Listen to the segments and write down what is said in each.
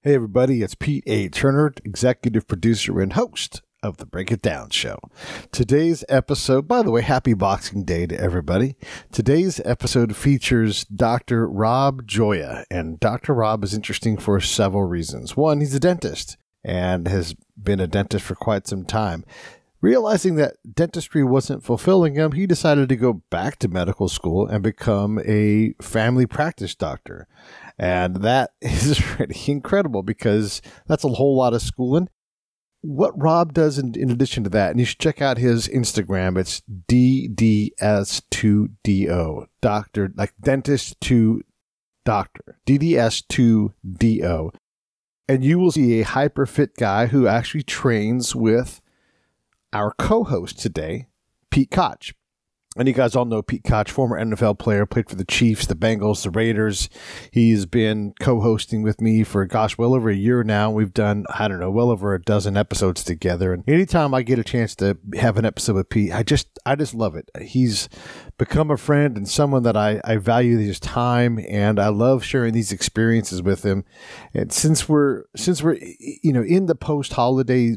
Hey everybody, it's Pete A. Turner, executive producer and host of the Break It Down Show. Today's episode, by the way, happy Boxing Day to everybody. Today's episode features Dr. Rob Gioia, and Dr. Rob is interesting for several reasons. One, he's a dentist and has been a dentist for quite some time. Realizing that dentistry wasn't fulfilling him, he decided to go back to medical school and become a family practice doctor. And that is pretty incredible because that's a whole lot of schooling. What Rob does in addition to that, and you should check out his Instagram, it's DDS2DO, doctor, like dentist to doctor, DDS2DO. And you will see a hyper fit guy who actually trains with our co-host today, Pete Koch. And you guys all know Pete Koch, former NFL player, played for the Chiefs, the Bengals, the Raiders. He's been co-hosting with me for, gosh, well over a year now. We've done, I don't know, well over a dozen episodes together. And anytime I get a chance to have an episode with Pete, I just love it. He's become a friend and someone that I value his time, and I love sharing these experiences with him. And since we're in the post-holiday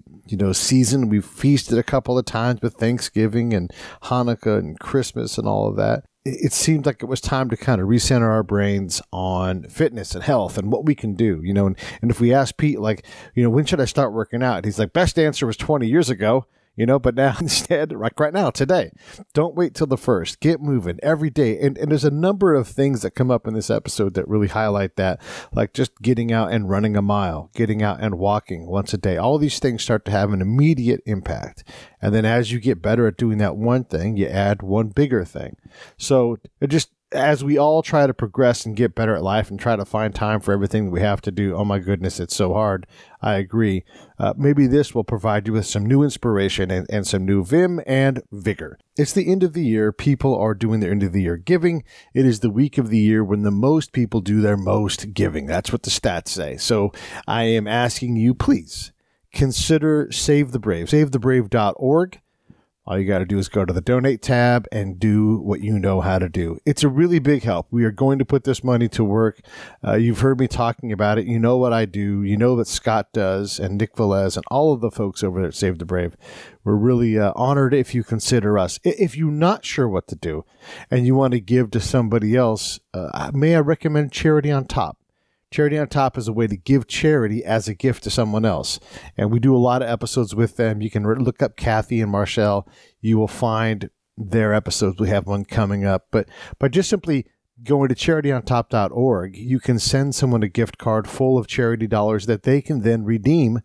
season, we've feasted a couple of times with Thanksgiving and Hanukkah and Christmas and all of that. It seemed like it was time to kind of recenter our brains on fitness and health and what we can do, and if we ask Pete, when should I start working out? He's like, best answer was 20 years ago. But now instead, like right now, today, don't wait till the first. Get moving every day. And there's a number of things that come up in this episode that really highlight that, like just getting out and running a mile, getting out and walking once a day. All these things start to have an immediate impact. And then as you get better at doing that one thing, you add one bigger thing. So as we all try to progress and get better at life and try to find time for everything we have to do, oh my goodness, it's so hard. I agree. Maybe this will provide you with some new inspiration and some new vim and vigor. It's the end of the year. People are doing their end of the year giving. It is the week of the year when the most people do their most giving. That's what the stats say. So I am asking you, please consider Save the Brave, savethebrave.org. All you got to do is go to the donate tab and do what you know how to do. It's a really big help. We are going to put this money to work. You've heard me talking about it. You know what I do. You know what Scott does and Nick Velez and all of the folks over there at Save the Brave. We're really honored if you consider us. If you're not sure what to do and you want to give to somebody else, may I recommend Charity on Top? Charity on Top is a way to give charity as a gift to someone else. And we do a lot of episodes with them. You can look up Kathy and Marshall. You will find their episodes. We have one coming up. But by just simply going to CharityOnTop.org, you can send someone a gift card full of charity dollars that they can then redeem.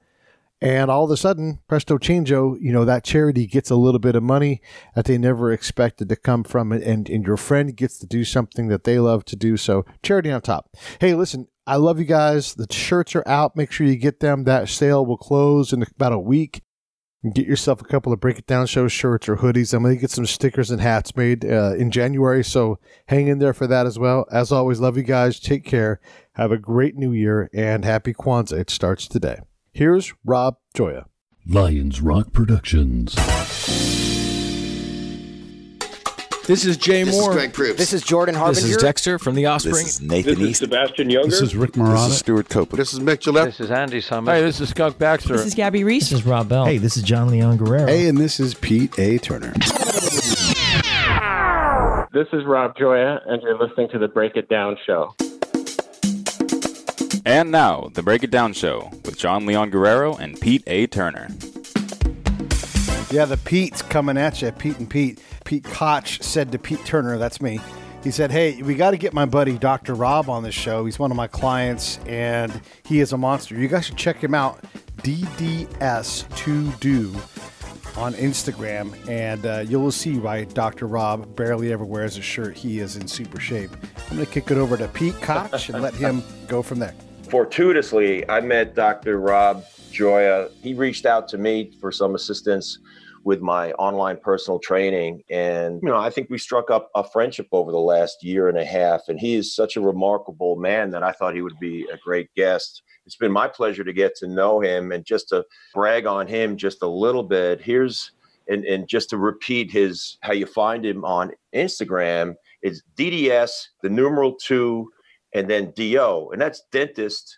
And all of a sudden, presto changeo, that charity gets a little bit of money that they never expected to come from it. And your friend gets to do something that they love to do. So Charity on Top. Hey, listen, I love you guys. The shirts are out. Make sure you get them. That sale will close in about a week. Get yourself a couple of Break It Down Show shirts or hoodies. I'm going to get some stickers and hats made in January. So hang in there for that as well. As always, love you guys. Take care. Have a great new year and happy Kwanzaa. It starts today. Here's Rob Gioia. Lions Rock Productions. This is Jay Moore. This is Greg Proops. This is Jordan Harbinger. This is Dexter from The Offspring. This is Nathan This is East. Sebastian Younger. This is Rick Marotta. This is Stuart Copeland. This is Mick Gillette. This is Andy Summers. Hey, this is Skunk Baxter. This is Gabby Reese. This is Rob Bell. Hey, this is John Leon Guerrero. Hey, and this is Pete A. Turner. This is Rob Gioia, and you're listening to the Break It Down Show. And now, the Break It Down Show with John Leon Guerrero and Pete A. Turner. Yeah, the Pete's coming at you. Pete and Pete. Pete Koch said to Pete Turner, that's me, he said, hey, we got to get my buddy Dr. Rob on this show. He's one of my clients, and he is a monster. You guys should check him out, DDS2Do on Instagram, and you'll see why Dr. Rob barely ever wears a shirt. He is in super shape. I'm going to kick it over to Pete Koch and let him go from there. Fortuitously, I met Dr. Rob Gioia. He reached out to me for some assistance with my online personal training. And, I think we struck up a friendship over the last year and a half. And he is such a remarkable man that I thought he would be a great guest. It's been my pleasure to get to know him, and just to brag on him just a little bit. And just to repeat how you find him on Instagram, it's DDS, the numeral 2, and then DO. And that's dentist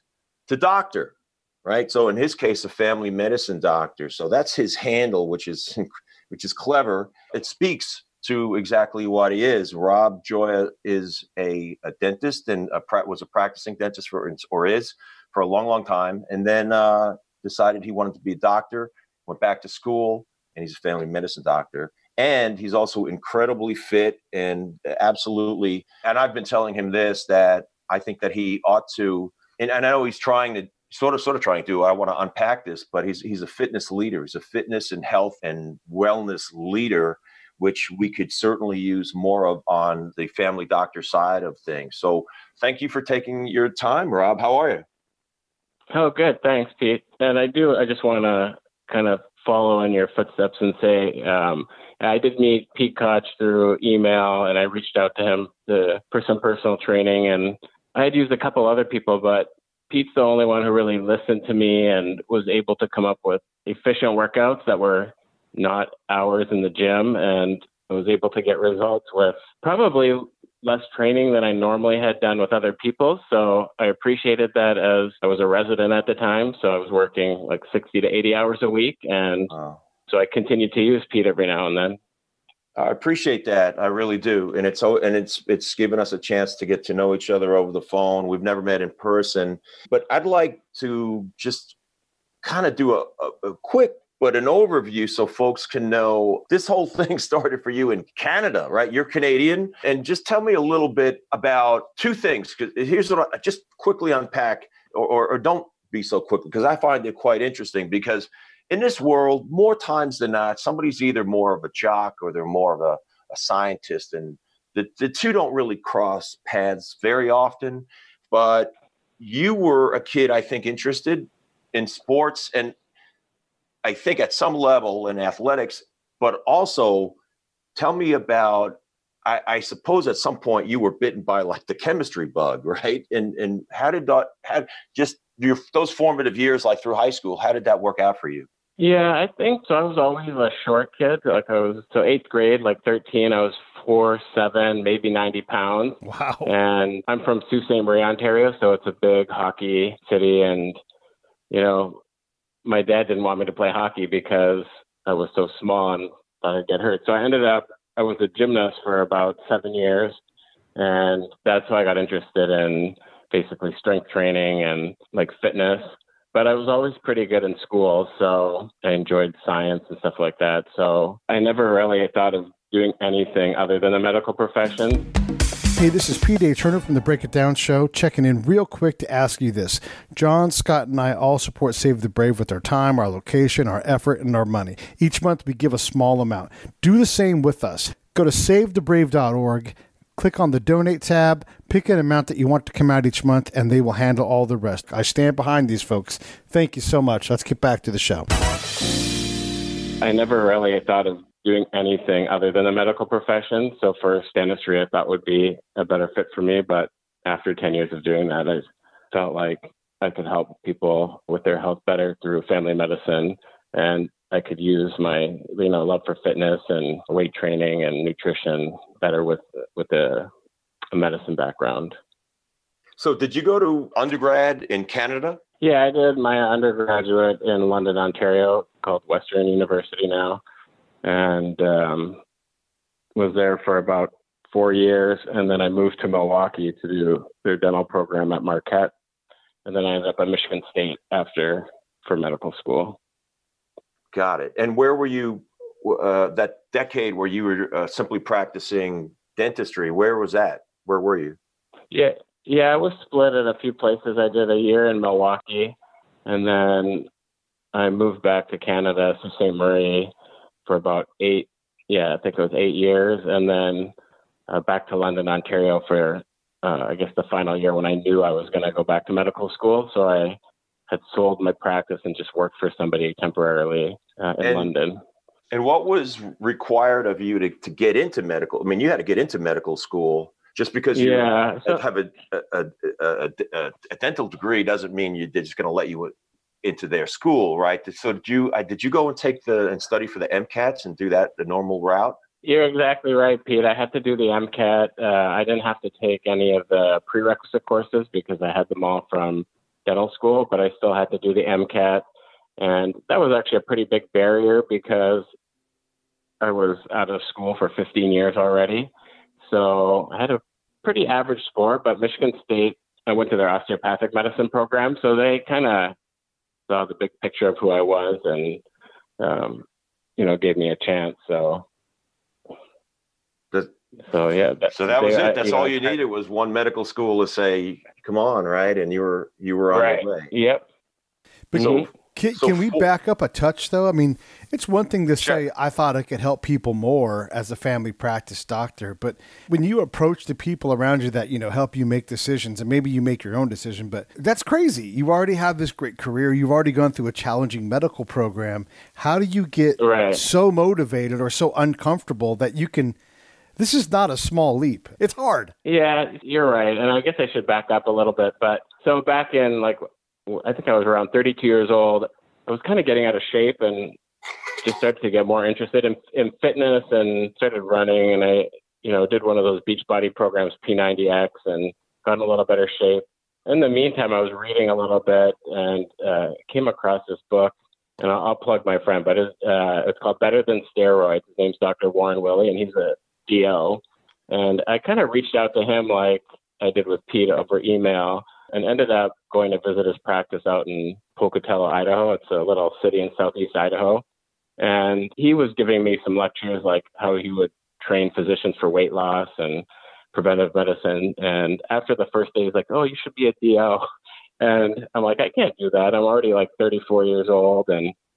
to doctor, right? So in his case, a family medicine doctor. So that's his handle, which is clever. It speaks to exactly what he is. Rob Gioia is a dentist and was a practicing dentist for a long, long time. And then decided he wanted to be a doctor, went back to school, and he's a family medicine doctor. And he's also incredibly fit and absolutely, and I've been telling him this, that I think that he ought to, and I know he's trying to, sort of trying to, I want to unpack this, but he's a fitness leader. He's a fitness and health and wellness leader, which we could certainly use more of on the family doctor side of things. So thank you for taking your time, Rob. How are you? Oh, good. Thanks, Pete. And I just want to kind of follow in your footsteps and say, I did meet Pete Koch through email, and I reached out to him for some personal training, and I had used a couple other people, but Pete's the only one who really listened to me and was able to come up with efficient workouts that were not hours in the gym, and I was able to get results with probably less training than I normally had done with other people. So I appreciated that, as I was a resident at the time. So I was working like 60 to 80 hours a week. And so I continued to use Pete every now and then. I appreciate that. I really do. And it's given us a chance to get to know each other over the phone. We've never met in person, but I'd like to just kind of do a quick, but an overview so folks can know this whole thing started for you in Canada, right? You're Canadian. And just tell me a little bit about two things. Because here's what I just quickly unpack, or don't be so quickly, because I find it quite interesting. Because in this world, more times than not, somebody's either more of a jock or they're more of a scientist. And the two don't really cross paths very often. But you were a kid, I think, interested in sports, and I think at some level in athletics, but also tell me about, I suppose at some point you were bitten by like the chemistry bug, right? And how did those formative years, like through high school, how did that work out for you? Yeah, I think so. I was always a short kid. So eighth grade, like 13, I was 4'7", maybe 90 pounds. Wow. And I'm from Sault Ste. Marie, Ontario. So it's a big hockey city. And, my dad didn't want me to play hockey because I was so small and thought I'd get hurt. So I was a gymnast for about 7 years. And that's how I got interested in basically strength training and like fitness. But I was always pretty good in school. So I enjoyed science and stuff like that. So I never really thought of doing anything other than the medical profession. Hey, this is Pete A. Turner from the Break It Down Show, checking in real quick to ask you this. John, Scott, and I all support Save the Brave with our time, our location, our effort, and our money. Each month we give a small amount. Do the same with us. Go to SaveTheBrave.org, click on the Donate tab, pick an amount that you want to come out each month, and they will handle all the rest. I stand behind these folks. Thank you so much. Let's get back to the show. I never really thought of doing anything other than the medical profession. So for dentistry, I thought would be a better fit for me. But after 10 years of doing that, I felt like I could help people with their health better through family medicine. And I could use my, love for fitness and weight training and nutrition better with a medicine background. So did you go to undergrad in Canada? Yeah, I did my undergraduate in London, Ontario, called Western University now. And was there for about 4 years. And then I moved to Milwaukee to do their dental program at Marquette. And then I ended up at Michigan State for medical school. Got it. And where were you that decade where you were simply practicing dentistry? Where was that? Where were you? Yeah, I was split at a few places. I did a year in Milwaukee, and then I moved back to Canada, Sault Ste. Marie, for about 8 years, and then back to London, Ontario for, I guess, the final year when I knew I was going to go back to medical school. So I had sold my practice and just worked for somebody temporarily in London. And what was required of you to get into medical? I mean, you had to get into medical school. Just because you have a dental degree doesn't mean they're just going to let you into their school, right? So did you go and study for the MCATs and do that the normal route? You're exactly right, Pete. I had to do the MCAT. I didn't have to take any of the prerequisite courses because I had them all from dental school, but I still had to do the MCAT. And that was actually a pretty big barrier because I was out of school for 15 years already. So I had a pretty average score, but Michigan State, I went to their osteopathic medicine program. So they kind of saw the big picture of who I was and, gave me a chance. So yeah. So that was it. That's all you needed was one medical school to say, come on, right? And you were on your way. Yep. But can we back up a touch, though? I mean, it's one thing to say, I thought I could help people more as a family practice doctor. But when you approach the people around you that, help you make decisions, and maybe you make your own decision, but that's crazy. You already have this great career. You've already gone through a challenging medical program. How do you get so motivated or so uncomfortable that you can... This is not a small leap. It's hard. Yeah, you're right. And I guess I should back up a little bit. But so back in I think I was around 32 years old. I was kind of getting out of shape and just started to get more interested in fitness and started running. And I, did one of those Beachbody programs, P90X, and got in a little better shape. In the meantime, I was reading a little bit and came across this book. And I'll plug my friend, but it's called Better Than Steroids. His name's Dr. Warren Willie, and he's a DO. And I kind of reached out to him like I did with Pete over email, and ended up going to visit his practice out in Pocatello, Idaho. It's a little city in southeast Idaho. And he was giving me some lectures like how he would train physicians for weight loss and preventive medicine. And after the first day, he's like, oh, you should be a DO. And I'm like, I can't do that. I'm already 34 years old.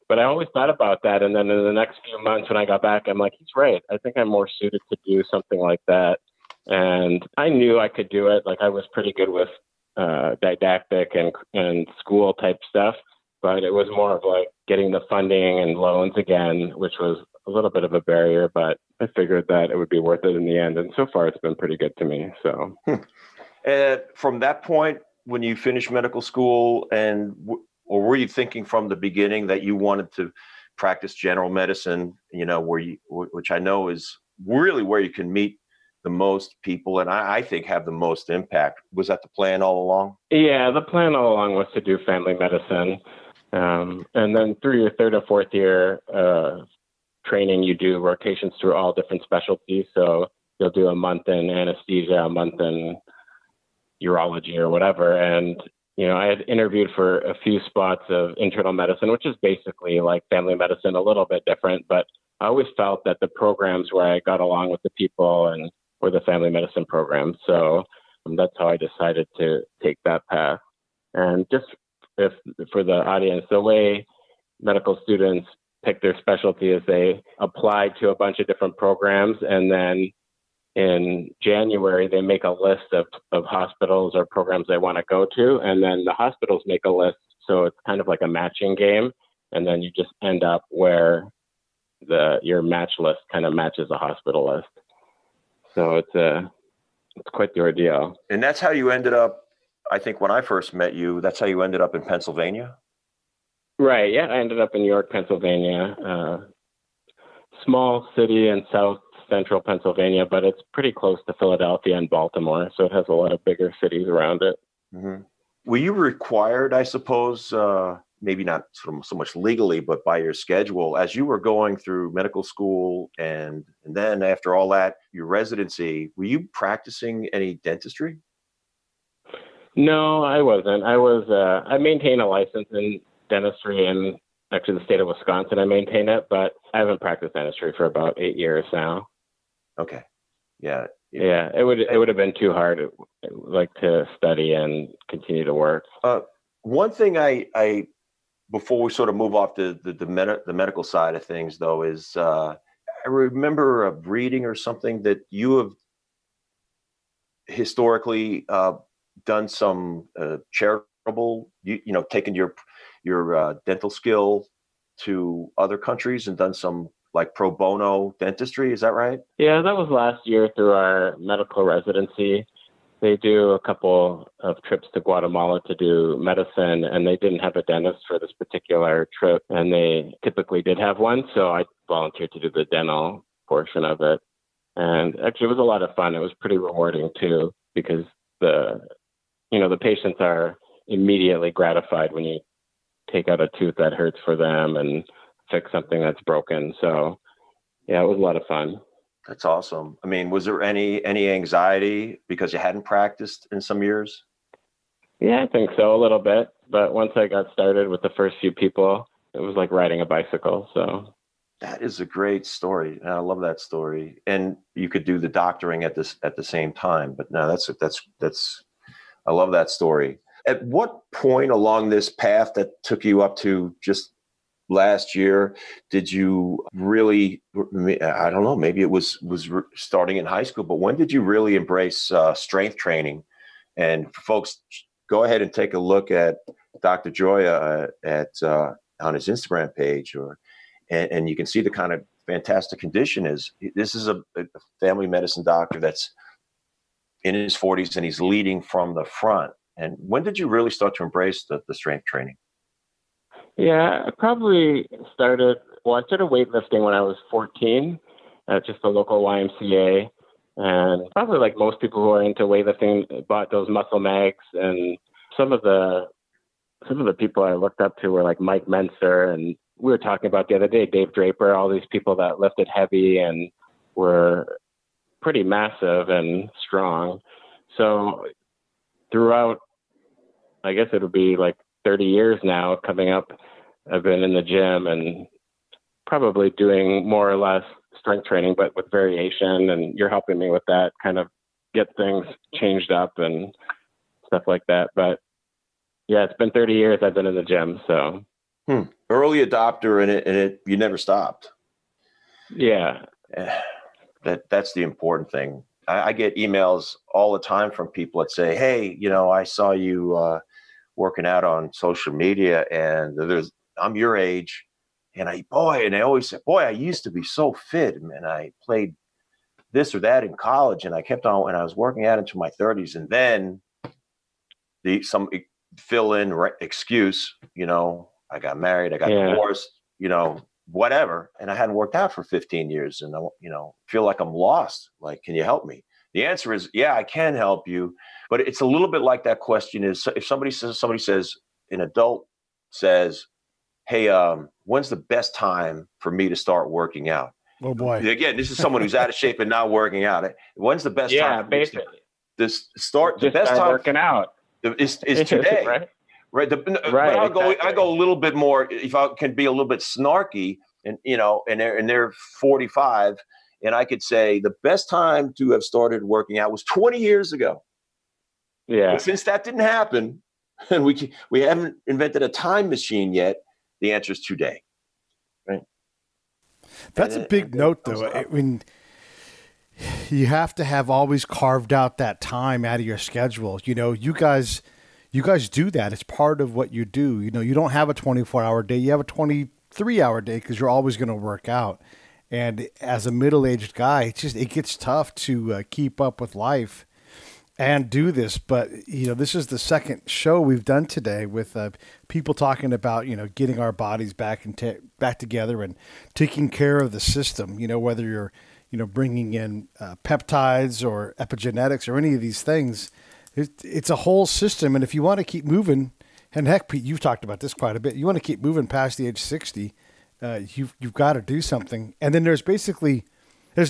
But I always thought about that. And then in the next few months when I got back, I'm like, he's right. I think I'm more suited to do something like that. And I knew I could do it. I was pretty good with didactic and school type stuff, but it was more of getting the funding and loans again, which was a little bit of a barrier, but I figured that it would be worth it in the end. And so far it's been pretty good to me. So And from that point, when you finished medical school, or were you thinking from the beginning that you wanted to practice general medicine, which I know is really where you can meet the most people and I think have the most impact? Was that the plan all along? Yeah, the plan all along was to do family medicine. And then through your third or fourth year training, you do rotations through all different specialties. So you'll do a month in anesthesia, a month in urology or whatever. And, I had interviewed for a few spots of internal medicine, which is basically like family medicine, a little bit different. But I always felt that the programs where I got along with the people and were the family medicine programs. So that's how I decided to take that path. And just for the audience, the way medical students pick their specialty is they apply to a bunch of different programs, and then in January, they make a list of hospitals or programs they want to go to. And then the hospitals make a list. So it's kind of like a matching game. And then you just end up where your match list kind of matches the hospital list. So it's quite the ordeal. And that's how you ended up, I think when I first met you, that's how you ended up in Pennsylvania? Right. Yeah. I ended up in York, Pennsylvania, small city in south central Pennsylvania, but it's pretty close to Philadelphia and Baltimore. So it has a lot of bigger cities around it. Mm-hmm. Were you required, I suppose, maybe not so much legally, but by your schedule, as you were going through medical school and then after all that, your residency, were you practicing any dentistry? No, I wasn't. I maintain a license in dentistry in actually the state of Wisconsin. I maintain it, but I haven't practiced dentistry for about 8 years now. Okay. Yeah. Yeah. It would have been too hard, to study and continue to work. One thing I before we sort of move off the medical side of things, though, is I remember reading or something that you have historically done some charitable, taken your dental skill to other countries and done some pro bono dentistry. Is that right? Yeah, that was last year through our medical residency. They do a couple of trips to Guatemala to do medicine, and they didn't have a dentist for this particular trip, and they typically did have one. So I volunteered to do the dental portion of it. And actually, it was a lot of fun. It was pretty rewarding too, because the patients are immediately gratified when you take out a tooth that hurts for them and fix something that's broken. So yeah, it was a lot of fun. That's awesome. I mean, was there any anxiety because you hadn't practiced in some years? Yeah, I think so, a little bit. But once I got started with the first few people, it was like riding a bicycle. So that is a great story. I love that story. And you could do the doctoring at the same time. But no, that's I love that story. At what point along this path that took you up to just last year did you really, I don't know, maybe it was starting in high school, but when did you really embrace strength training? And folks, go ahead and take a look at Dr. Gioia on his Instagram page, and you can see the kind of fantastic condition is. This is a family medicine doctor that's in his 40s, and he's leading from the front. And when did you really start to embrace the strength training? Yeah, I probably started weightlifting when I was 14 at just the local YMCA. And probably like most people who are into weightlifting bought those muscle mags. And some of the people I looked up to were like Mike Menser, and we were talking about the other day, Dave Draper, all these people that lifted heavy and were pretty massive and strong. So throughout, I guess it would be like 30 years now coming up, I've been in the gym and probably doing more or less strength training, but with variation. And you're helping me with that, kind of get things changed up and stuff like that. But yeah, it's been 30 years I've been in the gym. So Early adopter, and you never stopped. Yeah. That's the important thing. I get emails all the time from people that say, hey, I saw you working out on social media, and I'm your age, and I always say, boy, I used to be so fit, and I played this or that in college, and I kept on, and I was working out into my 30s, and then some fill-in excuse, I got married, I got divorced, whatever, and I hadn't worked out for 15 years, and I feel like I'm lost. Like, can you help me? The answer is, yeah, I can help you, but it's a little bit like that question is, if somebody says, an adult says, hey, when's the best time for me to start working out? Oh boy! Again, this is someone who's out of shape and not working out. When's the best time? Yeah, basically. The best time working out is today, right? Right. But I go a little bit more, if I can be a little bit snarky, and and they're 45, and I could say the best time to have started working out was 20 years ago. Yeah. But since that didn't happen, and we haven't invented a time machine yet, the answer is today. Right. That's a big note, though. I mean, you have to have always carved out that time out of your schedule. You guys do that. It's part of what you do. You don't have a 24-hour day. You have a 23-hour day because you're always going to work out. And as a middle-aged guy, it gets tough to keep up with life and do this. But, this is the second show we've done today with people talking about, getting our bodies back together and taking care of the system, whether you're, bringing in peptides or epigenetics or any of these things. It's a whole system. And if you want to keep moving, and heck, Pete, you've talked about this quite a bit. You want to keep moving past the age 60, you've got to do something. And then there's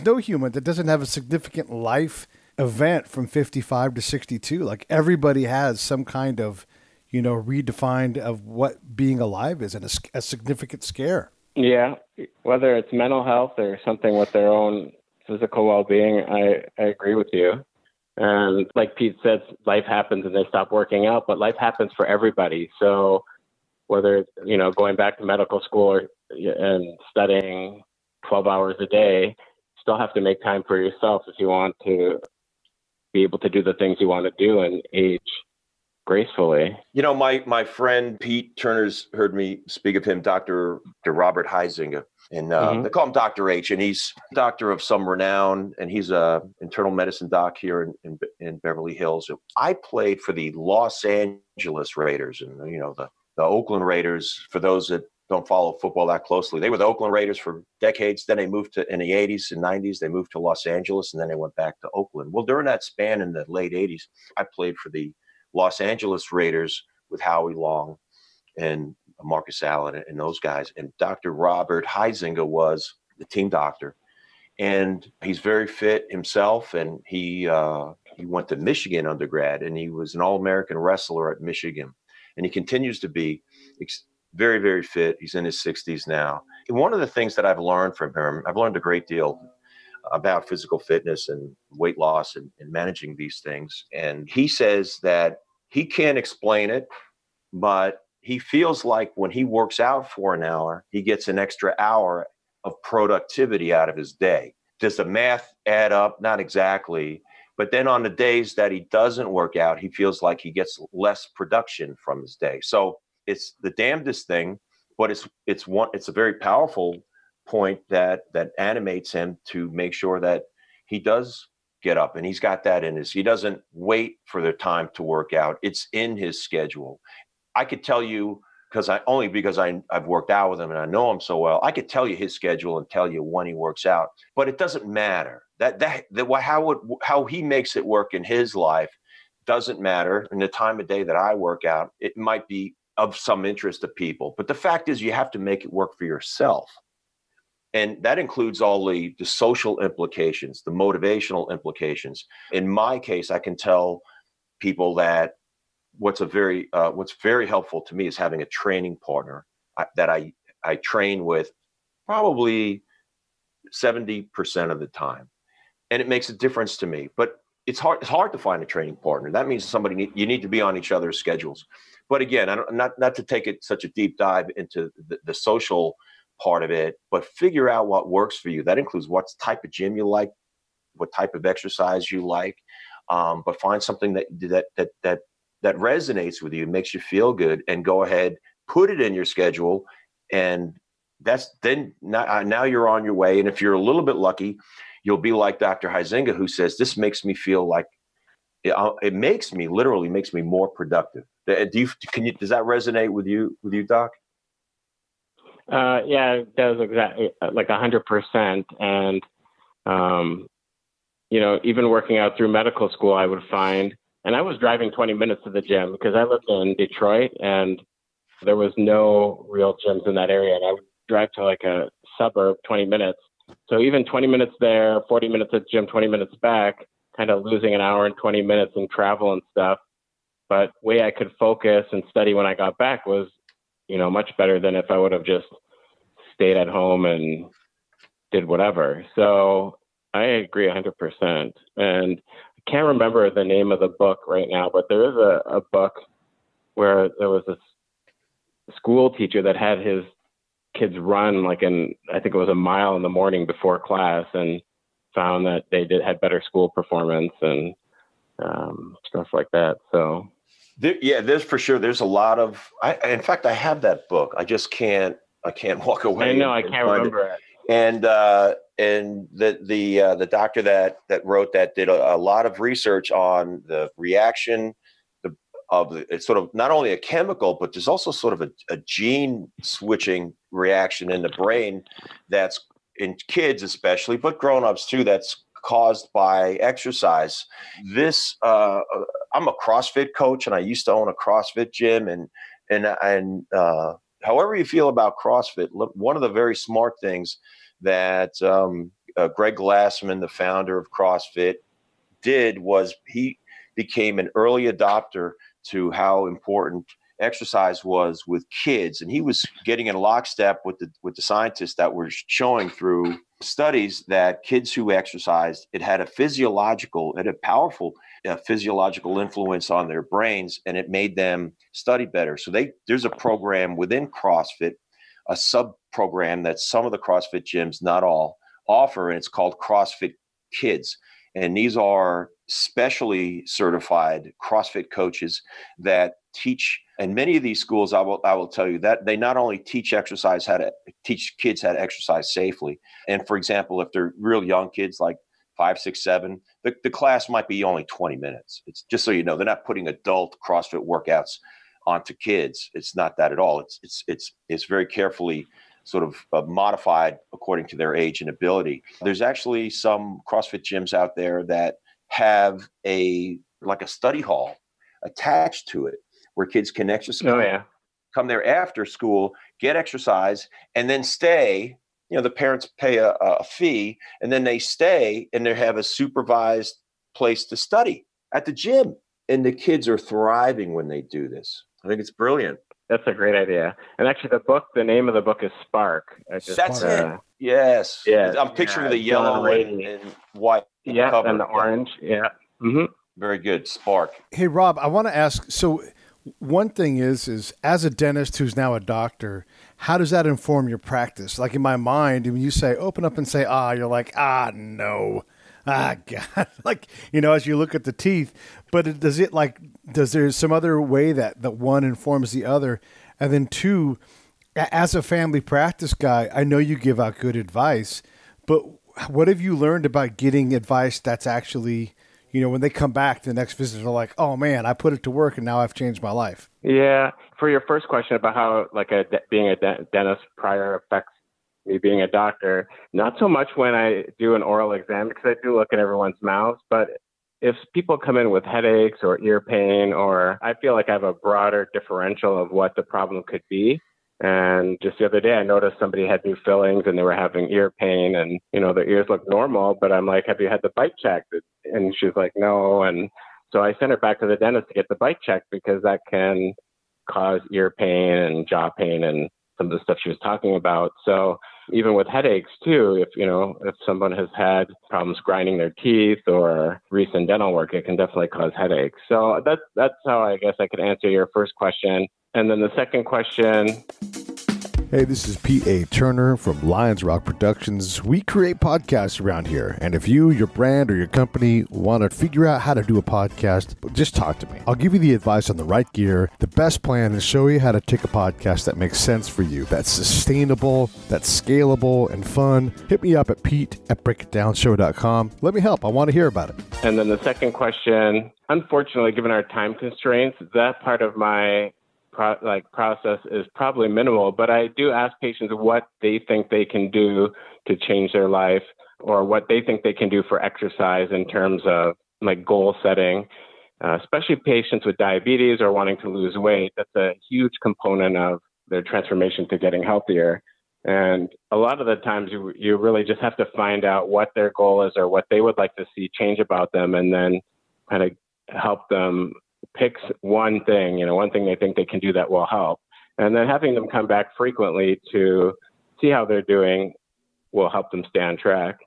no human that doesn't have a significant life event from 55 to 62. Like, everybody has some kind of, redefined of what being alive is, and a significant scare. Yeah. Whether it's mental health or something with their own physical well-being, I agree with you. And like Pete said, life happens and they stop working out, but life happens for everybody. So whether, going back to medical school and studying 12 hours a day, you still have to make time for yourself if you want to be able to do the things you want to do and age gracefully. My friend Pete Turner's heard me speak of him, Dr. Robert Heisinger. And they call him Dr. H, and he's a doctor of some renown, and he's a internal medicine doc here in Beverly Hills. I played for the Los Angeles Raiders, and the Oakland Raiders. For those that don't follow football that closely, they were the Oakland Raiders for decades. Then they moved to, in the 80s and 90s, they moved to Los Angeles, and then they went back to Oakland. Well, during that span in the late 80s, I played for the Los Angeles Raiders with Howie Long and Marcus Allen and those guys. And Dr. Robert Huizinga was the team doctor. And he's very fit himself. And he went to Michigan undergrad, and he was an All-American wrestler at Michigan. And he continues to be very, very fit. He's in his 60s now. And one of the things that I've learned from him, I've learned a great deal about physical fitness and weight loss and managing these things. And he says that he can't explain it, but he feels like when he works out for an hour, he gets an extra hour of productivity out of his day. Does the math add up? Not exactly. But then on the days that he doesn't work out, he feels like he gets less production from his day. So it's the damnedest thing, but it's a very powerful point that animates him to make sure that he does get up, and he's got that in he doesn't wait for the time to work out. It's in his schedule. I could tell you, because I've worked out with him and I know him so well, I could tell you his schedule and tell you when he works out, but it doesn't matter. How he makes it work in his life doesn't matter. In the time of day that I work out, it might be of some interest to people, but the fact is you have to make it work for yourself. And that includes all the social implications, the motivational implications. In my case, I can tell people that what's very helpful to me is having a training partner that I train with probably 70% of the time. And it makes a difference to me. But it's hard to find a training partner. That means you need to be on each other's schedules. But again, not to take it such a deep dive into the social part of it, but figure out what works for you. That includes what type of gym you like, what type of exercise you like, but find something that resonates with you, makes you feel good, and go ahead, put it in your schedule, and now you're on your way. And if you're a little bit lucky, you'll be like Dr. Huizinga, who says, this makes me feel like it literally makes me more productive. Does that resonate with you, Doc? Yeah, it does, exactly, like 100%. And, even working out through medical school, I would find, and I was driving 20 minutes to the gym because I lived in Detroit and there was no real gyms in that area. And I would drive to like a suburb, 20 minutes. So even 20 minutes there, 40 minutes at the gym, 20 minutes back, kind of losing an hour and 20 minutes in travel and stuff. But way I could focus and study when I got back was, much better than if I would have just stayed at home and did whatever. So I agree 100%. And I can't remember the name of the book right now, but there is a book where there was a school teacher that had his kids run I think it was a mile in the morning before class, and found that they had better school performance and stuff like that. So there's for sure. There's a lot of, in fact, I have that book. I just can't walk away. I know, I can't remember it. And the doctor that wrote that did a lot of research on the reaction it's sort of not only a chemical, but there's also sort of a gene switching reaction in the brain that's in kids especially, but grown-ups too, that's caused by exercise. I'm a CrossFit coach, and I used to own a CrossFit gym, and however you feel about CrossFit, one of the very smart things that Greg Glassman, the founder of CrossFit, did was he became an early adopter to how important exercise was with kids. And he was getting in lockstep with the scientists that were showing through studies that kids who exercised, it had a powerful physiological influence on their brains, and it made them study better. So there's a program within CrossFit, a sub-program that some of the CrossFit gyms, not all, offer, and it's called CrossFit Kids. And these are specially certified CrossFit coaches that teach, and many of these schools, I will tell you that they not only teach kids how to exercise safely. And for example, if they're real young kids, like 5, 6, 7, the class might be only 20 minutes. It's just so you know, they're not putting adult CrossFit workouts onto kids. It's not that at all. It's very carefully sort of modified according to their age and ability. There's actually some CrossFit gyms out there that have a study hall attached to it, where kids can exercise. Oh, yeah. Come there after school, get exercise, and then stay. The parents pay a fee, and then they stay and they have a supervised place to study at the gym. And the kids are thriving when they do this. I think it's brilliant. That's a great idea. And actually, the name of the book is Spark. That's it. Yes. Yeah. I'm picturing the yellow and white. Yeah, cover. and the orange. Yeah. Mm-hmm. Very good. Spark. Hey, Rob, I want to ask, so one thing is as a dentist who's now a doctor, how does that inform your practice? Like in my mind, when you say open up and say, you're like, no. God. Like, as you look at the teeth, but does there some other way that one informs the other? And then two, as a family practice guy, I know you give out good advice, but what have you learned about getting advice that's actually, when they come back the next visit, they're like, oh man, I put it to work and now I've changed my life? Yeah. For your first question about how being a dentist prior affects me being a doctor, not so much when I do an oral exam, because I do look at everyone's mouths, but if people come in with headaches or ear pain, or I feel like I have a broader differential of what the problem could be. And just the other day, I noticed somebody had new fillings and they were having ear pain, and, their ears look normal, but I'm like, have you had the bite checked? And she's like, no. And so I sent her back to the dentist to get the bite checked, because that can cause ear pain and jaw pain and some of the stuff she was talking about. So even with headaches too, if someone has had problems grinding their teeth or recent dental work, it can definitely cause headaches. So that's how I guess I could answer your first question. And then the second question. Hey, this is Pete A. Turner from Lions Rock Productions. We create podcasts around here. And if you, your brand, or your company want to figure out how to do a podcast, just talk to me. I'll give you the advice on the right gear, the best plan, and show you how to take a podcast that makes sense for you, that's sustainable, that's scalable, and fun. Hit me up at pete@breakitdownshow.com. Let me help. I want to hear about it. And then the second question, unfortunately, given our time constraints, that part of my process is probably minimal, but I do ask patients what they think they can do to change their life, or what they think they can do for exercise in terms of goal setting, especially patients with diabetes or wanting to lose weight. That's a huge component of their transformation to getting healthier. And a lot of the times you really just have to find out what their goal is or what they would like to see change about them, and then kind of help them pick one thing they think they can do that will help. And then having them come back frequently to see how they're doing will help them stay on track.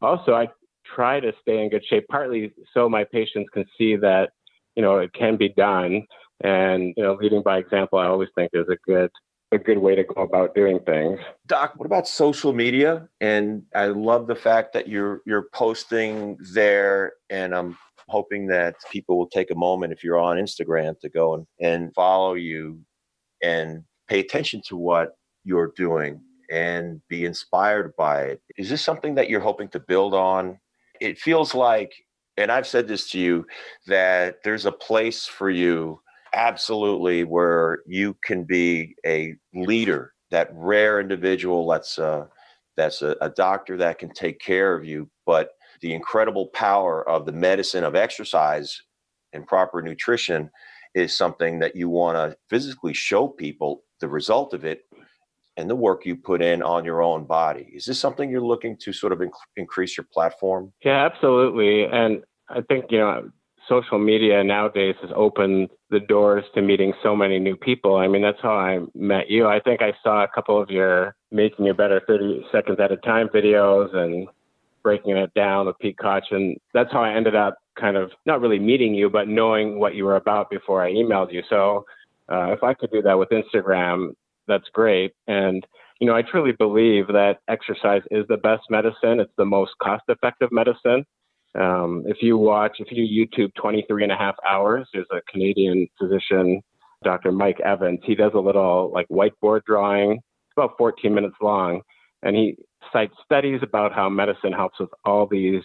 Also, I try to stay in good shape, partly so my patients can see that, it can be done. And, leading by example, I always think is a good way to go about doing things. Doc, what about social media? And I love the fact that you're posting there, and I'm hoping that people will take a moment, if you're on Instagram, to go and follow you and pay attention to what you're doing and be inspired by it. Is this something that you're hoping to build on? It feels like, and I've said this to you, that there's a place for you absolutely where you can be a leader, that rare individual that's a doctor that can take care of you, but the incredible power of the medicine of exercise and proper nutrition is something that you want to physically show people the result of it and the work you put in on your own body. Is this something you're looking to sort of increase your platform? Yeah, absolutely. And I think, social media nowadays has opened the doors to meeting so many new people. I mean, that's how I met you. I think I saw a couple of your Making You Better 30 Seconds at a Time videos and Breaking It Down with Pete Koch. And that's how I ended up kind of not really meeting you, but knowing what you were about before I emailed you. So if I could do that with Instagram, that's great. And, I truly believe that exercise is the best medicine. It's the most cost-effective medicine. If you YouTube 23 and a half hours, there's a Canadian physician, Dr. Mike Evans. He does a little whiteboard drawing. It's about 14 minutes long. And he cites studies about how medicine helps with all these,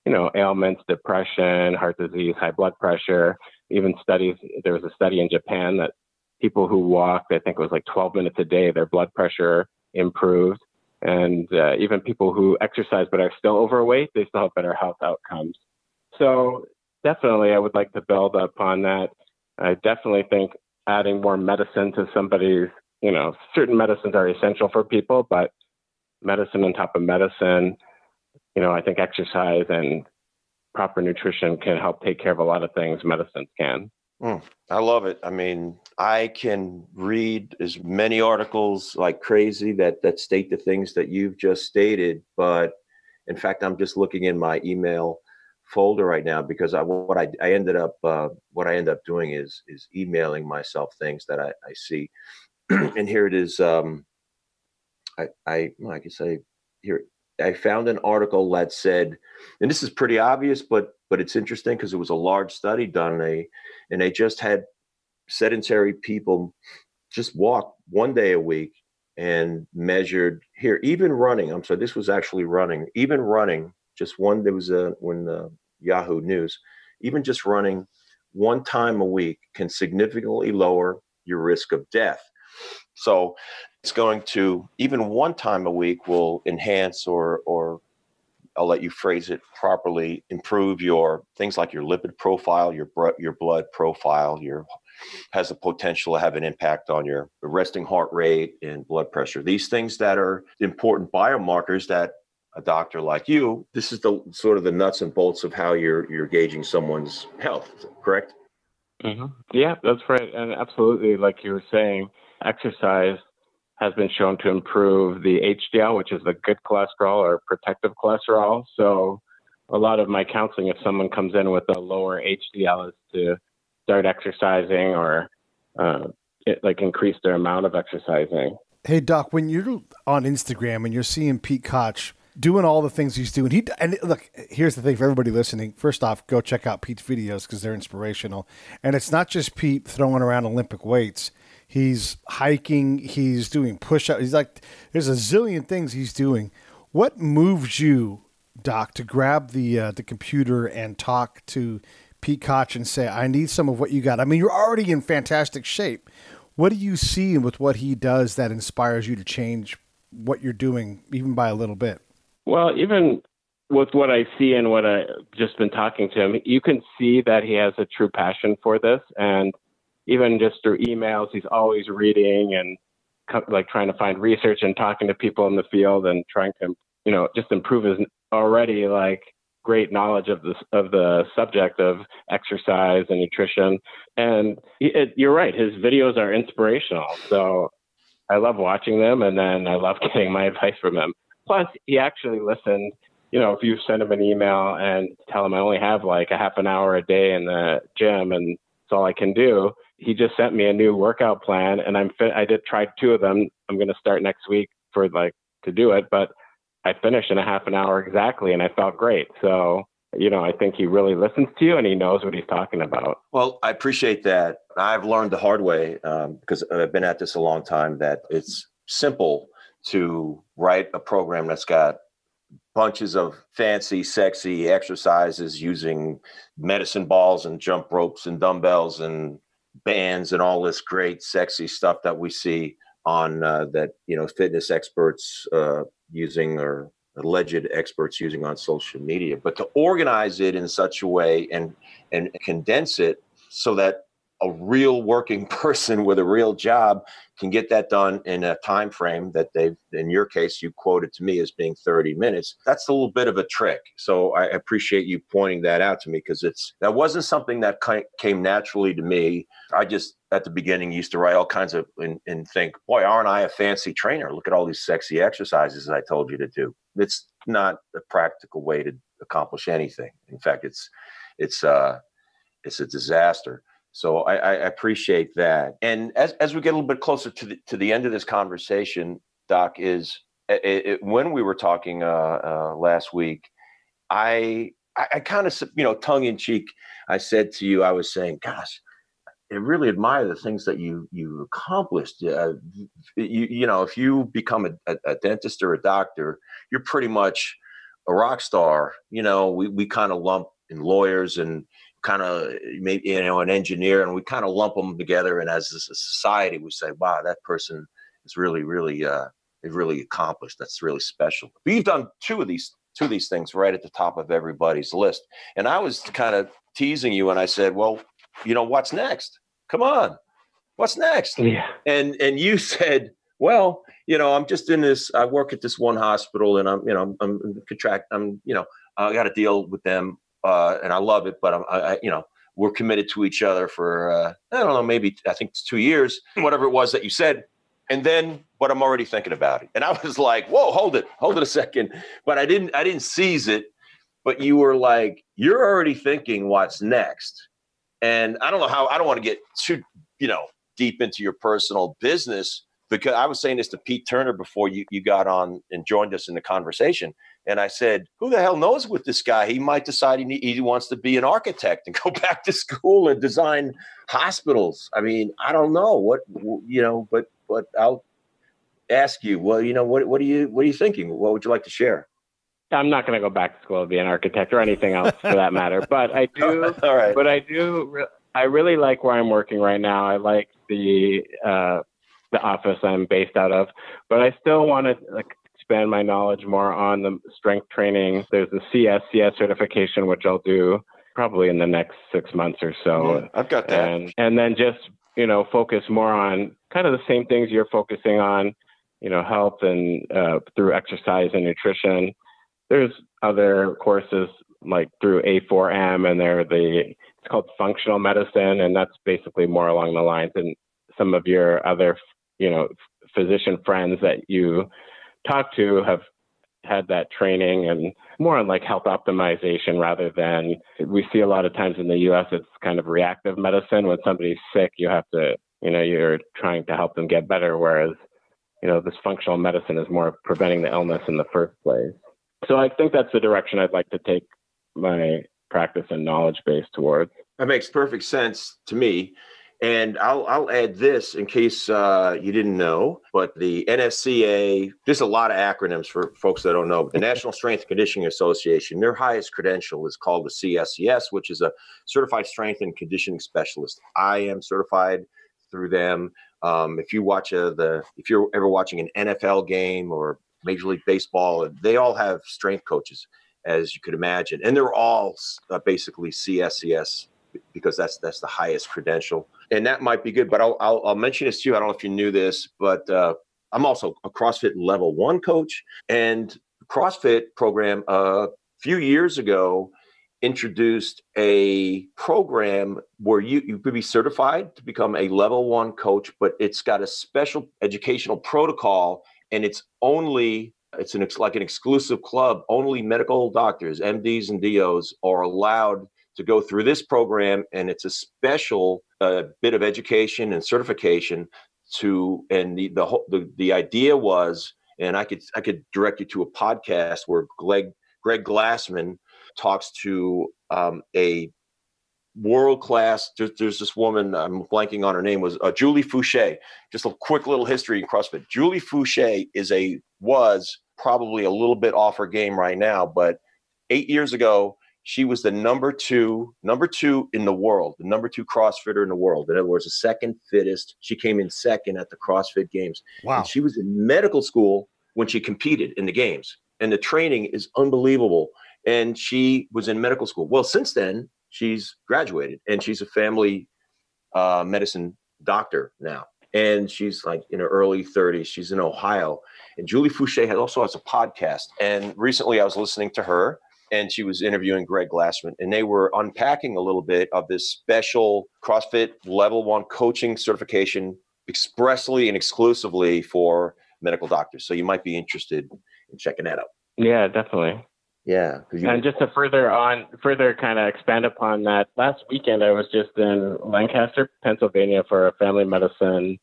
ailments, depression, heart disease, high blood pressure, even studies. There was a study in Japan that people who walked, I think it was 12 minutes a day, their blood pressure improved. And even people who exercise but are still overweight, they still have better health outcomes. So definitely I would like to build upon that. I definitely think adding more medicine to somebody's, certain medicines are essential for people, but medicine on top of medicine, I think exercise and proper nutrition can help take care of a lot of things medicines can. I love it. I mean, I can read as many articles like crazy that state the things that you've just stated. But in fact, I'm just looking in my email folder right now because what I ended up doing is emailing myself things that I see. And here it is. I can say here, I found an article that said, and this is pretty obvious, but it's interesting because it was a large study done, and they just had sedentary people just walk 1 day a week and measured here, even running. I'm sorry, this was actually running, even running just one. There was Yahoo News, even just running one time a week can significantly lower your risk of death. So it's going to, even one time a week will enhance or I'll let you phrase it properly, improve your things like your lipid profile, your blood profile, has the potential to have an impact on your resting heart rate and blood pressure. These things that are important biomarkers that a doctor like you, this is the sort of the nuts and bolts of how you're gauging someone's health, correct? Mm-hmm. Yeah, that's right. And absolutely, like you were saying, exercise has been shown to improve the HDL, which is the good cholesterol or protective cholesterol. So a lot of my counseling, if someone comes in with a lower HDL, is to start exercising or increase their amount of exercising. Hey, Doc, when you're on Instagram and you're seeing Pete Koch doing all the things he's doing, and look, here's the thing for everybody listening. First off, go check out Pete's videos because they're inspirational. And it's not just Pete throwing around Olympic weights. He's hiking. He's doing push-ups. He's like, there's a zillion things he's doing. What moves you, Doc, to grab the computer and talk to Pete Koch and say, I need some of what you got? I mean, you're already in fantastic shape. What do you see with what he does that inspires you to change what you're doing, even by a little bit? Well, even with what I see and what I've just been talking to him, you can see that he has a true passion for this. And even just through emails, he's always reading and trying to find research and talking to people in the field and trying to, just improve his already great knowledge of the subject of exercise and nutrition. And you're right, his videos are inspirational. So I love watching them, and then I love getting my advice from him. Plus, he actually listened. If you send him an email and tell him I only have a half an hour a day in the gym and it's all I can do, he just sent me a new workout plan, and I did try 2 of them. I'm going to start next week to do it, but I finished in a half an hour exactly, and I felt great. So, I think he really listens to you and he knows what he's talking about. Well, I appreciate that. I've learned the hard way because I've been at this a long time that it's simple to write a program that's got bunches of fancy, sexy exercises using medicine balls and jump ropes and dumbbells and bands and all this great, sexy stuff that we see on fitness experts using or alleged experts using on social media. But to organize it in such a way and condense it so that a real working person with a real job can get that done in a time frame that in your case, you quoted to me as being 30 minutes. That's a little bit of a trick. So I appreciate you pointing that out to me because that wasn't something that came naturally to me. I just, at the beginning, used to write all kinds of and think, boy, aren't I a fancy trainer? Look at all these sexy exercises that I told you to do. It's not a practical way to accomplish anything. In fact, it's a disaster. So I appreciate that. And as we get a little bit closer to the end of this conversation, Doc, when we were talking last week, I kind of, tongue in cheek, I said to you, I was saying, gosh, I really admire the things that you accomplished. If you become a dentist or a doctor, you're pretty much a rock star. We kind of lump in lawyers and kind of maybe an engineer, and we kind of lump them together. And as a society, we say, "Wow, that person is really accomplished. That's really special." But you've done two of these things right at the top of everybody's list. And I was kind of teasing you, and I said, "Well, what's next? Come on, What's next? Yeah. And you said, well, I'm just in this, I work at this one hospital and I'm I got to deal with them and I love it, but we're committed to each other for, I don't know, maybe I think it's 2 years, whatever it was that you said. And then, but I'm already thinking about it. And I was like, whoa, hold it a second. But I didn't seize it. But you were like, you're already thinking what's next. And I don't know how, I don't want to get too, deep into your personal business, because I was saying this to Pete Turner before you got on and joined us in the conversation. And I said, who the hell knows with this guy? He might decide he wants to be an architect and go back to school and design hospitals. I mean, I don't know but I'll ask you, well, what are you thinking? What would you like to share? I'm not going to go back to school to be an architect or anything else for that matter, but I do. All right. But I really like where I'm working right now. I like the office I'm based out of, but I still want to expand my knowledge more on the strength training. There's the CS certification, which I'll do probably in the next 6 months or so. Yeah, I've got that. And then just, focus more on kind of the same things you're focusing on, health and through exercise and nutrition. There's other courses like through A4M, and it's called functional medicine, and that's basically more along the lines. And some of your other, physician friends that you talk to have had that training, and more on like health optimization rather than, we see a lot of times in the U.S. it's kind of reactive medicine. When somebody's sick, you have to, you're trying to help them get better, whereas, this functional medicine is more preventing the illness in the first place. So I think that's the direction I'd like to take my practice and knowledge base towards. That makes perfect sense to me. And I'll add this in case you didn't know, but the NSCA, there's a lot of acronyms for folks that don't know, but the National Strength and Conditioning Association, their highest credential is called the CSCS, which is a Certified Strength and Conditioning Specialist. I am certified through them. If you're ever watching an NFL game or Major League Baseball, they all have strength coaches, as you could imagine. And they're all basically CSCS because that's the highest credential. And that might be good, but I'll mention this to you. I don't know if you knew this, but I'm also a CrossFit Level 1 coach. And the CrossFit program a few years ago introduced a program where you could be certified to become a Level 1 coach, but it's got a special educational protocol, and it's like an exclusive club. Only medical doctors, MDs and DOs, are allowed to go through this program, and it's a special bit of education and certification and the idea was, and I could direct you to a podcast where Greg Glassman talks to a world-class, there's this woman, I'm blanking on her name, was Julie Fouché. Just a quick little history in CrossFit. Julie Fouché was probably a little bit off her game right now, but 8 years ago, she was the number two in the world, the number 2 CrossFitter in the world. In other words, the second fittest. She came in second at the CrossFit Games. Wow. And she was in medical school when she competed in the games. And the training is unbelievable. And she was in medical school. Well, since then, she's graduated and she's a family medicine doctor now. And she's like in her early 30s. She's in Ohio. And Julie Fouché also has a podcast. And recently I was listening to her, and she was interviewing Greg Glassman, and they were unpacking a little bit of this special CrossFit Level 1 coaching certification expressly and exclusively for medical doctors. So you might be interested in checking that out. Yeah, definitely. Yeah. And just to further kind of expand upon that, last weekend I was just in Lancaster, Pennsylvania for a family medicine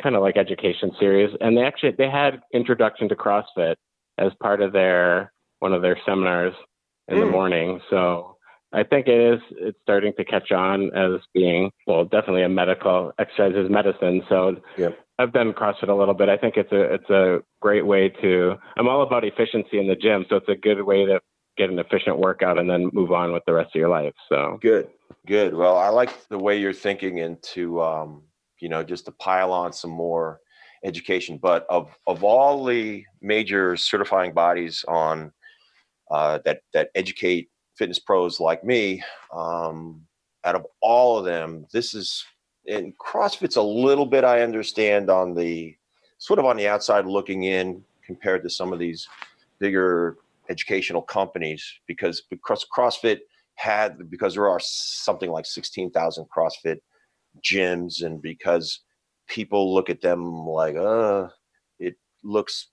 kind of like education series. And they had Introduction to CrossFit as part of one of their seminars in the morning. So I think it's starting to catch on as being, well, definitely a medical exercise is medicine. So yep. I've done CrossFit a little bit. I think it's a great way I'm all about efficiency in the gym. So it's a good way to get an efficient workout and then move on with the rest of your life. So good. Well, I like the way you're thinking into, just to pile on some more education, but of all the major certifying bodies on that educate fitness pros like me, out of all of them, this is And CrossFit's a little bit, I understand, on the sort of on the outside looking in compared to some of these bigger educational companies, because CrossFit because there are something like 16,000 CrossFit gyms, and because people look at them like, it looks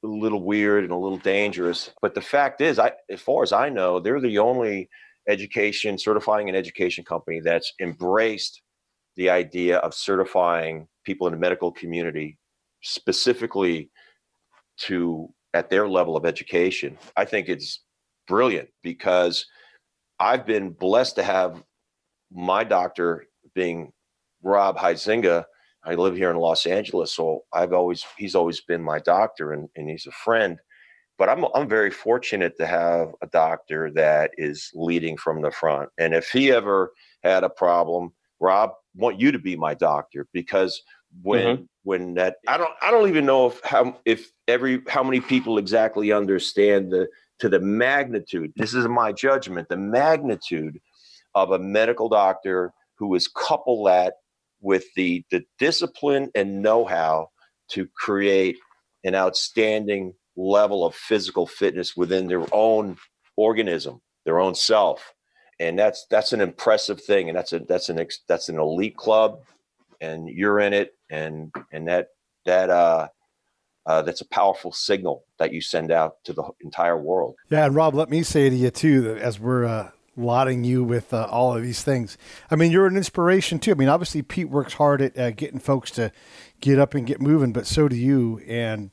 a little weird and a little dangerous. But the fact is, as far as I know, they're the only certifying and education company that's embraced the idea of certifying people in the medical community specifically at their level of education. I think it's brilliant, because I've been blessed to have my doctor being Rob Gioia. I live here in Los Angeles, so he's always been my doctor, and he's a friend. But I'm very fortunate to have a doctor that is leading from the front. And if he ever had a problem, Rob, I want you to be my doctor, because when that, I don't even know how many people exactly understand the magnitude. This is my judgment, the magnitude of a medical doctor who is coupled that with the discipline and know-how to create an outstanding level of physical fitness within their own organism, their own self. And that's an impressive thing. And that's an elite club, and you're in it. And that's a powerful signal that you send out to the entire world. Yeah. And Rob, let me say to you too, that as we're lauding you with all of these things, I mean, you're an inspiration too. I mean, obviously Pete works hard at getting folks to get up and get moving, but so do you. And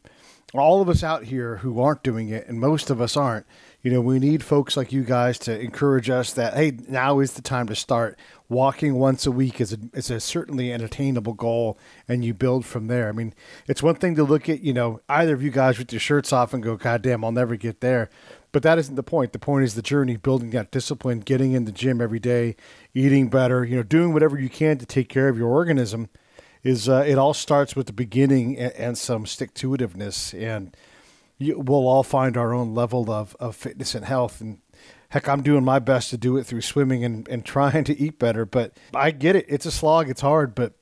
all of us out here who aren't doing it, and most of us aren't, we need folks like you guys to encourage us that, hey, now is the time to start. Walking once a week is a certainly an attainable goal, and you build from there. I mean, it's one thing to look at, either of you guys with your shirts off and go, God damn, I'll never get there. But that isn't the point. The point is the journey, building that discipline, getting in the gym every day, eating better, doing whatever you can to take care of your organism. It all starts with the beginning and some stick-to-itiveness, and we'll all find our own level of fitness and health. And heck, I'm doing my best to do it through swimming and trying to eat better, but I get it. It's a slog. It's hard, but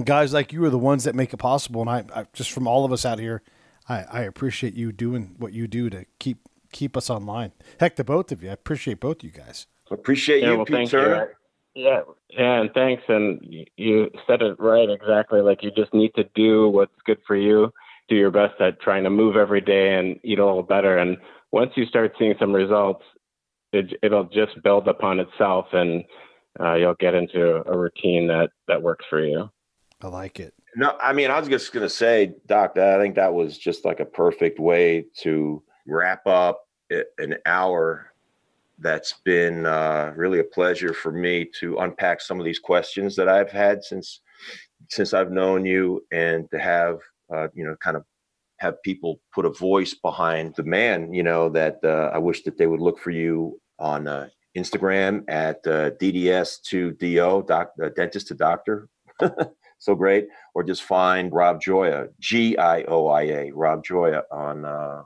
guys like you are the ones that make it possible. And I just, from all of us out here, I appreciate you doing what you do to keep us online. Heck, the both of you. I appreciate both of you guys. Appreciate you, Pete Turner. Yeah, and thanks. And you said it right, exactly. Like, you just need to do what's good for you. Do your best at trying to move every day and eat a little better. And once you start seeing some results, it'll just build upon itself, and you'll get into a routine that works for you. I like it. No, I mean, I was just going to say, Doc, I think that was just like a perfect way to wrap up an hour. That's been really a pleasure for me to unpack some of these questions that I've had since I've known you, and to have, kind of have people put a voice behind the man, that I wish that they would look for you on Instagram at DDS2DO, dentist to doctor. So great. Or just find Rob Gioia, Gioia, Rob Gioia on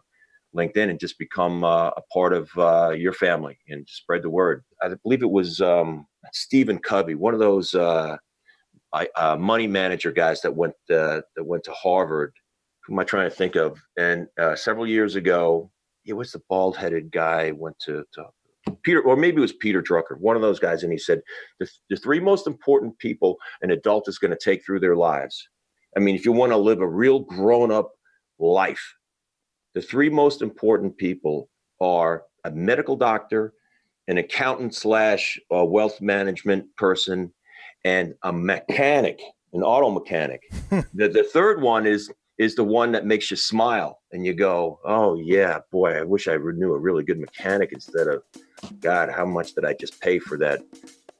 LinkedIn, and just become a part of your family and spread the word. I believe it was Stephen Covey, one of those money manager guys that went to Harvard. Who am I trying to think of? And several years ago, it was the bald-headed guy went to Peter, or maybe it was Peter Drucker, one of those guys. And he said, the three most important people an adult is going to take through their lives. I mean, if you want to live a real grown-up life, the three most important people are a medical doctor, an accountant / wealth management person, and a mechanic, an auto mechanic. The third one is the one that makes you smile and you go, oh yeah, boy, I wish I knew a really good mechanic instead of, God, how much did I just pay for that,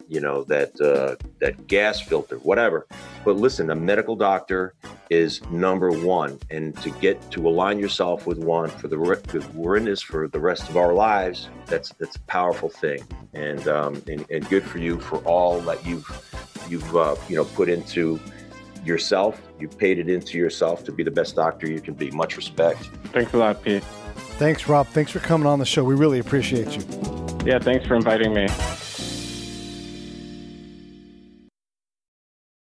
that gas filter, whatever. But listen, a medical doctor is number one, and to align yourself with one because we're in this for the rest of our lives. That's a powerful thing, and good for you for all that you've put into yourself. You paid it into yourself to be the best doctor you can be. Much respect. Thanks a lot, Pete. Thanks, Rob. Thanks for coming on the show. We really appreciate you. Yeah, thanks for inviting me.